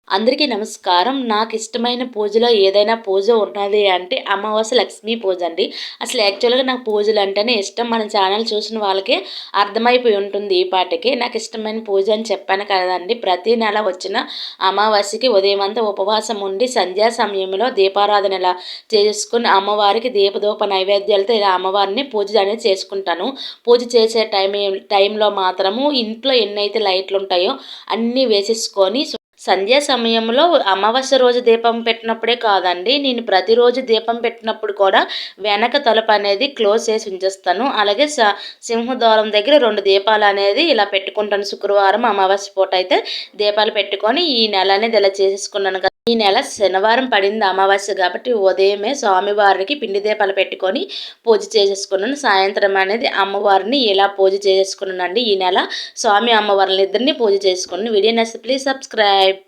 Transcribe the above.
అందరికీ నమస్కారం. నాకిష్టమైన పూజలో ఏదైనా పూజ ఉన్నది అంటే అమావాస్య లక్ష్మీ పూజ అండి. అసలు యాక్చువల్‌గా నాకు పూజలంటేనే ఇష్టం. మన ఛానల్ చూసిన వాళ్ళకి అర్థమైపోయి ఉంటుంది ఈ పాటికి. నాకిష్టమైన పూజ అని చెప్పాను కదండీ! ప్రతి నెల వచ్చిన అమావాస్యకి ఉదయమంతా ఉపవాసం ఉండి సంధ్యా సమయంలో దీపారాధన ఇలా చేసుకొని అమ్మవారికి దీపధూప నైవేద్యాలతో ఇలా అమ్మవారిని పూజ అనేది చేసుకుంటాను. పూజ చేసే టైంలో మాత్రము ఇంట్లో ఎన్నైతే లైట్లుంటాయో అన్నీ వేసేసుకొని సంధ్యా సమయంలో అమావాస్య రోజు దీపం పెట్టినప్పుడే కాదండి. నేను ప్రతిరోజు దీపం పెట్టినప్పుడు కూడా వెనక తలుపనేది క్లోజ్ చేసి ఉంచేస్తాను. అలాగే సింహద్వారం దగ్గర 2 దీపాలనేది ఇలా పెట్టుకుంటాను. శుక్రవారం, అమావాస్య పూట అయితే దీపాలు పెట్టుకొని ఈ నెల అనేది ఇలా చేసేసుకున్నాను కదా! ఈ నెల శనివారం పడింది అమావాస్య కాబట్టి ఉదయమే స్వామివారికి పిండి దీపాలు పెట్టుకొని పూజ చేసేసుకున్నాను. సాయంత్రం అనేది అమ్మవారిని ఇలా పూజ చేసేసుకున్నానండి. ఈ నెల స్వామి అమ్మవార్లిద్దరిని పూజ చేసుకున్నాను. వీడియో నచ్చితే ప్లీజ్ సబ్స్క్రైబ్.